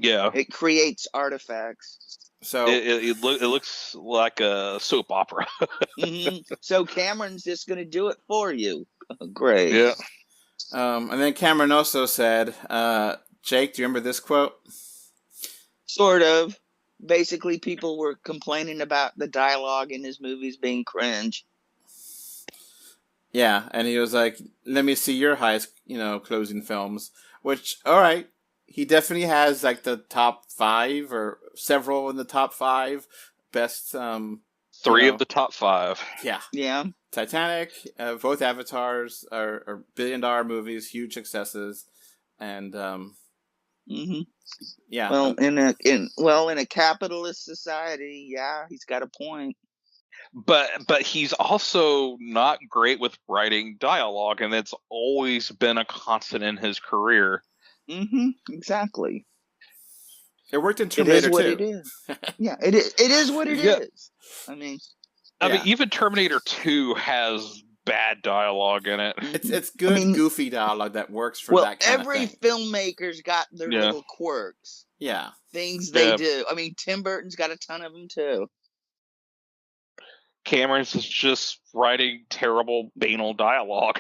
Yeah. It creates artifacts. So It looks like a soap opera. So Cameron's just going to do it for you. Great. Yeah. And then Cameron also said, Jake, do you remember this quote? Sort of. Basically, people were complaining about the dialogue in his movies being cringe. Yeah, and he was like, let me see your highest, closing films. Which, all right, he definitely has like the top 5 or several in the top 5 best. 3 of the top 5. Yeah. Yeah. Titanic, both Avatars are billion-dollar movies, huge successes, and yeah. Well, in a capitalist society, yeah, he's got a point. But he's also not great with writing dialogue, and it's always been a constant in his career. Exactly. It worked in Terminator too. It is. Yeah, it is what it is. I mean, even Terminator 2 has bad dialogue in it. It's good, goofy dialogue that works for that kind of thing. Every filmmaker's got their little quirks. Yeah. Things they do. I mean, Tim Burton's got a ton of them too. Cameron's is just writing terrible banal dialogue.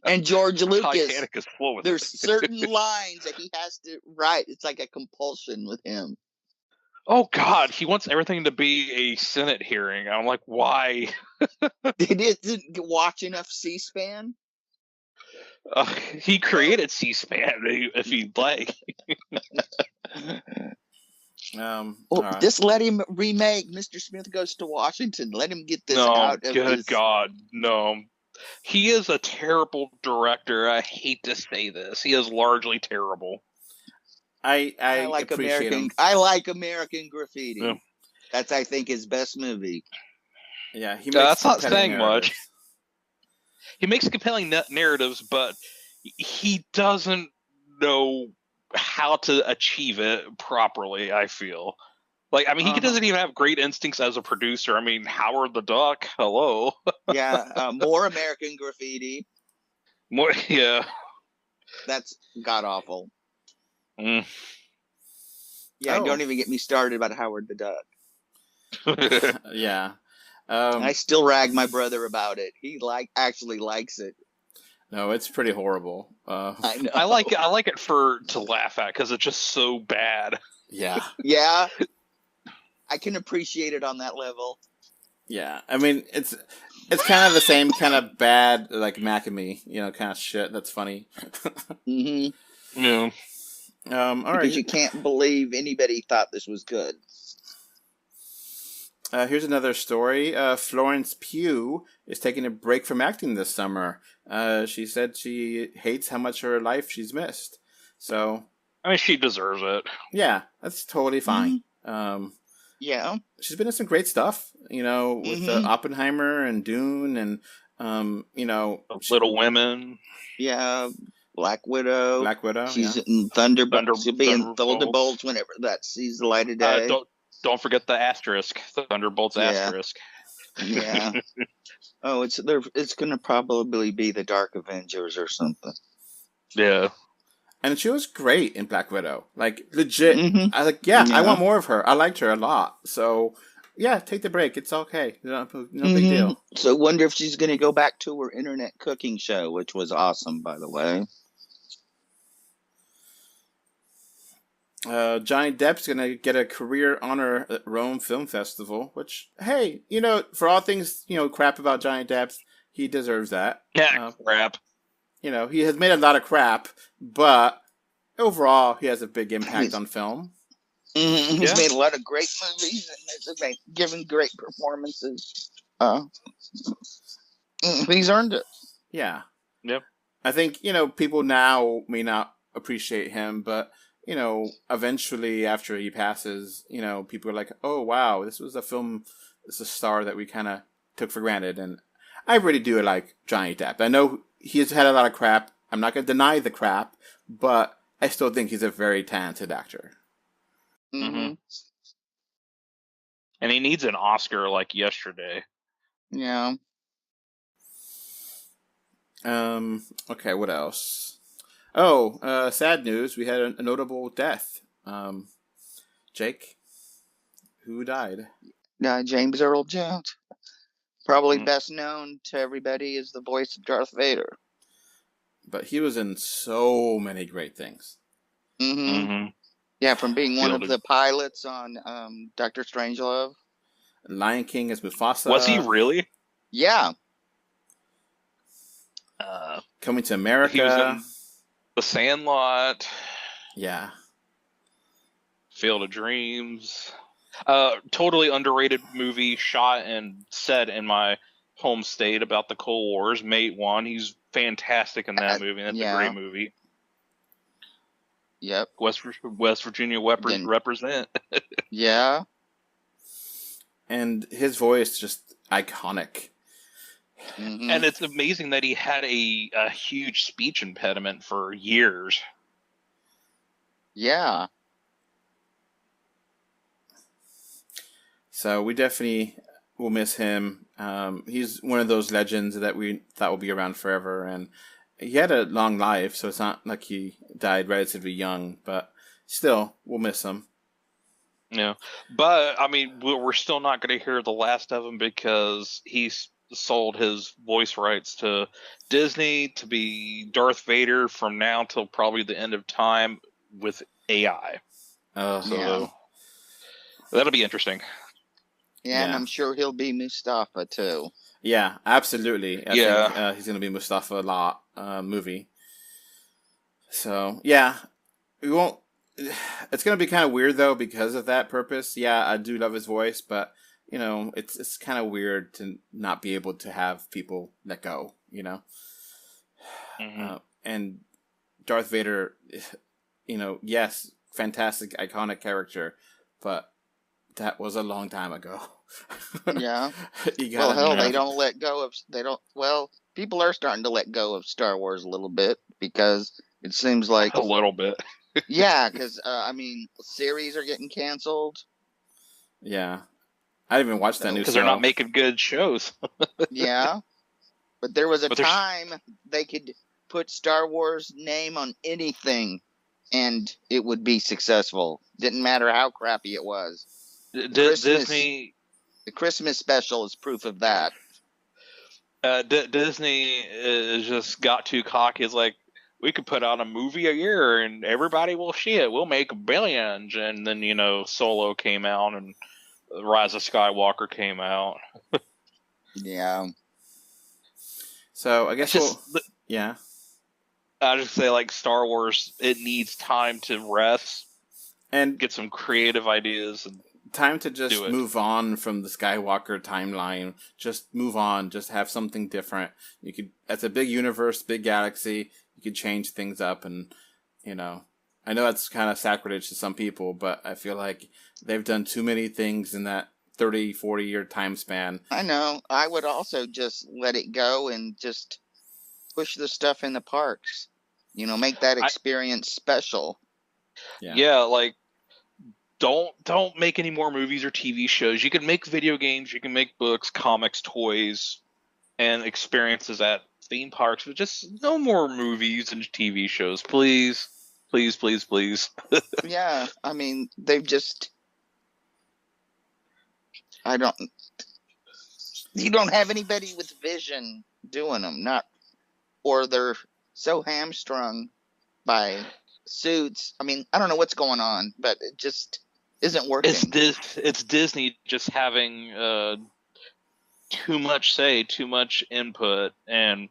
And George Lucas, Titanic is full with there's certain lines that he has to write. It's like a compulsion with him. Oh God, he wants everything to be a Senate hearing. I'm like, why? He didn't watch enough C-SPAN. He created C-SPAN if he'd like. Right. Just let him remake Mr. Smith Goes to Washington. Let him get this out of good God, no. He is a terrible director. I hate to say this. He is largely terrible. I like appreciate him. I like American Graffiti. Yeah. That's, I think, his best movie. Yeah, he makes that's not saying narratives. much. He makes compelling narratives, but he doesn't know how to achieve it properly, I feel. Like, I mean, he doesn't even have great instincts as a producer. I mean, Howard the Duck, hello. Yeah, more American Graffiti. More, yeah. That's god-awful. Mm. Yeah, don't even get me started about Howard the Duck. Yeah. I still rag my brother about it. He actually likes it. No, it's pretty horrible. I know. I like it to laugh at because it's just so bad. Yeah. Yeah. I can appreciate it on that level. Yeah. I mean, it's kind of the same kind of bad, like Macamee, kind of shit that's funny. Yeah. All right. Because you can't believe anybody thought this was good. Here's another story. Florence Pugh is taking a break from acting this summer. She said she hates how much of her life she's missed. So, I mean, she deserves it. Yeah, that's totally fine. Yeah. She's been in some great stuff, with Oppenheimer and Dune and, Little Women. Yeah, Black Widow. She's in Thunderbolts. She'll be in Thunderbolts whenever that sees the light of day. Don't forget the asterisk, Thunderbolts asterisk. Yeah. Oh, it's going to probably be the Dark Avengers or something. Yeah. And she was great in Black Widow. Like, legit. I was like, yeah, I want more of her. I liked her a lot. So, yeah, take the break. It's okay. No big deal. So, wonder if she's going to go back to her internet cooking show, which was awesome, by the way. Johnny Depp's going to get a career honor at Rome Film Festival, which, hey, for all things, crap about Johnny Depp, he deserves that. Yeah, crap. He has made a lot of crap, but overall, he has a big impact on film. He's made a lot of great movies and given great performances. He's earned it. Yeah. Yep. I think, people now may not appreciate him, but eventually after he passes, people are like, oh, wow, this was a star that we kind of took for granted. And I really do like Johnny Depp. I know he's had a lot of crap. I'm not going to deny the crap, but I still think he's a very talented actor. And he needs an Oscar like yesterday. Yeah. Okay, what else? Oh, sad news. We had a notable death. Jake, who died? James Earl Jones, probably best known to everybody as the voice of Darth Vader. But he was in so many great things. Mm-hmm. Yeah, from being one of the pilots on Dr. Strangelove. Lion King as Mufasa. Was he really? Yeah. Coming to America. He was in The Sandlot. Yeah. Field of Dreams. Totally underrated movie, shot and set in my home state about the Cold Wars. Mate 1. He's fantastic in that movie. That's a great movie. Yep. West Virginia represent. Yeah. And his voice just iconic. Mm-hmm. And it's amazing that he had a huge speech impediment for years. Yeah. So we definitely will miss him. He's one of those legends that we thought will be around forever. And he had a long life, so it's not like he died relatively young. But still, we'll miss him. Yeah. But, I mean, we're still not going to hear the last of him because he's sold his voice rights to Disney to be Darth Vader from now till probably the end of time with AI. So that'll be interesting. Yeah, and I'm sure he'll be Mustafa too. Yeah, absolutely. I think he's going to be Mustafa a lot movie. So, yeah, we won't. It's going to be kind of weird though because of that purpose. Yeah, I do love his voice, but you know, it's kind of weird to not be able to have people let go, you know? Mm-hmm. And Darth Vader, you know, yes, fantastic, iconic character, but that was a long time ago. Yeah. Well, hell, they don't let go of... people are starting to let go of Star Wars a little bit because it seems like... A little bit. Yeah, because, I mean, series are getting canceled. Yeah. I didn't even watch that new show. Because they're not making good shows. Yeah. But there was a time they could put Star Wars name on anything and it would be successful. Didn't matter how crappy it was. Disney... The Christmas special is proof of that. Disney just got too cocky. It's like, we could put out a movie a year and everybody will see it. We'll make billions. And then, you know, Solo came out and Rise of Skywalker came out. Yeah. So I guess yeah. I just say, like, Star Wars, it needs time to rest and get some creative ideas and time to just move on from the Skywalker timeline. Just move on. Just have something different. You could. That's a big universe, big galaxy. You could change things up, and you know, I know that's kind of sacrilege to some people, but I feel like they've done too many things in that 30, 40-year time span. I know. I would also just let it go and just push the stuff in the parks. You know, make that experience special. Yeah, like, don't make any more movies or TV shows. You can make video games, you can make books, comics, toys, and experiences at theme parks, but just no more movies and TV shows, please. Please, please, please. Yeah, I mean, they've just... You don't have anybody with vision doing them, or they're so hamstrung by suits. I mean, I don't know what's going on, but it just isn't working. It's Disney just having too much say, too much input, and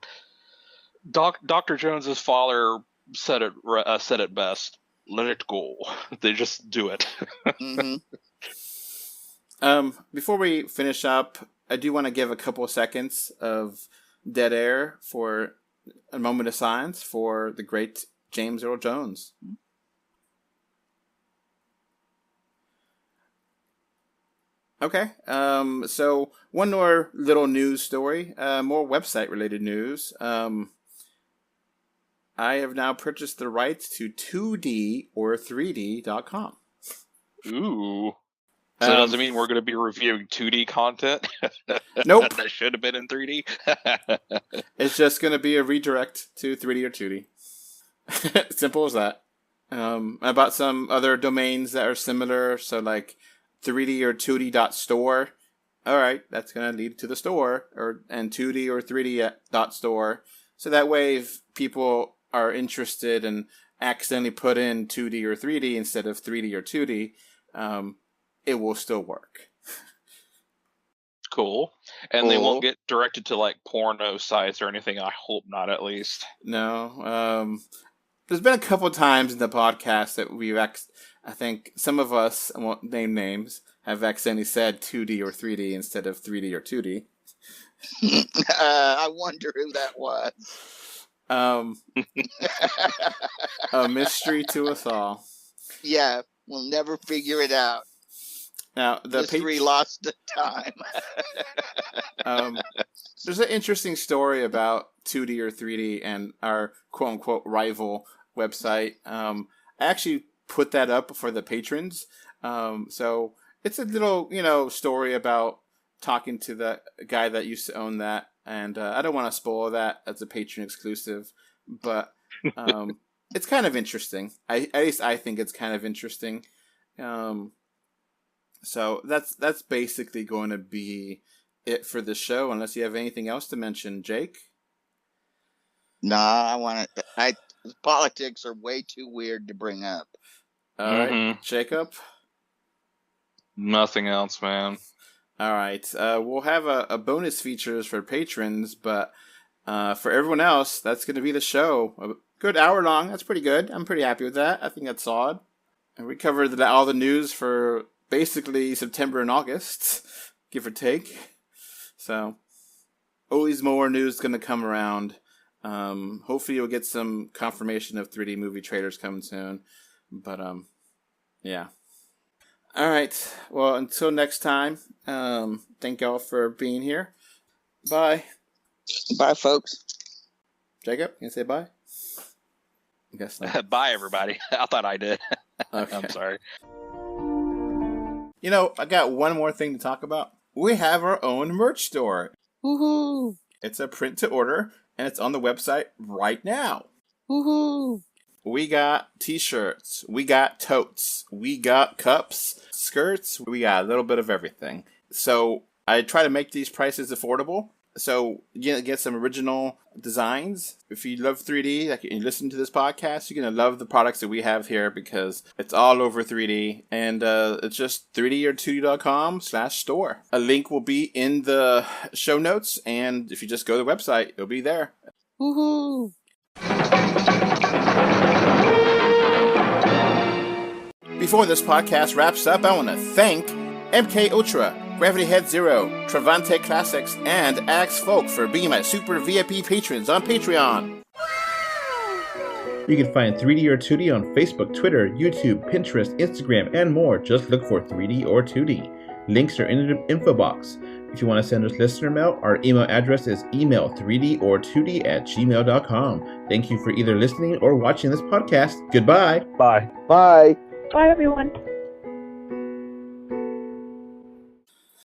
Dr. Jones's father said it best. Let it go. They just do it. Mm-hmm. Before we finish up, I do want to give a couple of seconds of dead air for a moment of silence for the great James Earl Jones. Okay, so one more little news story, more website-related news. I have now purchased the rights to 2D or 3D.com. Ooh. So does it mean we're going to be reviewing 2D content? Nope. That should have been in 3D? It's just going to be a redirect to 3D or 2D. Simple as that. I bought some other domains that are similar. So like 3D or 2D .store. All right, that's going to lead to the store, and 2D or 3D .store. So that way, if people are interested and accidentally put in 2D or 3D instead of 3D or 2D, it will still work. Cool. And they won't get directed to like porno sites or anything. I hope not, at least. No. There's been a couple times in the podcast that I think some of us, I won't name names, have accidentally said 2D or 3D instead of 3D or 2D. I wonder who that was. A mystery to us all. Yeah, we'll never figure it out. Now, the mystery lost the time. There's an interesting story about 2D or 3D and our quote-unquote rival website. I actually put that up for the patrons. So it's a little, story about talking to the guy that used to own that. And I don't want to spoil that. That's a patron exclusive. But it's kind of interesting. At least I think it's kind of interesting. So that's basically going to be it for the show, unless you have anything else to mention, Jake. Nah, politics are way too weird to bring up. All right, Jacob. Nothing else, man. All right, we'll have a bonus features for patrons, but for everyone else, that's going to be the show. A good hour long. That's pretty good. I'm pretty happy with that. I think that's solid. And we covered all the news for basically September and August, give or take. So, always more news going to come around. Hopefully you'll get some confirmation of 3D movie trailers coming soon. But, yeah. All right. Well, until next time, thank y'all for being here. Bye. Bye, folks. Jacob, you can say bye? I guess not. Bye, everybody. I thought I did. Okay. I'm sorry. I got one more thing to talk about. We have our own merch store. Woohoo! It's a print to order, and it's on the website right now. Woohoo! We got t-shirts, we got totes, we got cups, skirts, we got a little bit of everything. So I try to make these prices affordable. So you get some original designs. If you love 3D, like you listen to this podcast, you're going to love the products that we have here because it's all over 3D. And it's just 3dor2d.com/store. A link will be in the show notes. And if you just go to the website, it'll be there. Woohoo! Before this podcast wraps up, I want to thank MK Ultra, Gravity Head Zero, Travante Classics, and Axe Folk for being my super VIP patrons on Patreon. You can find 3D or 2D on Facebook, Twitter, YouTube, Pinterest, Instagram, and more. Just look for 3D or 2D. Links are in the info box. If you want to send us listener mail, our email address is email3dor2d@gmail.com. Thank you for either listening or watching this podcast. Goodbye. Bye. Bye. Bye, everyone.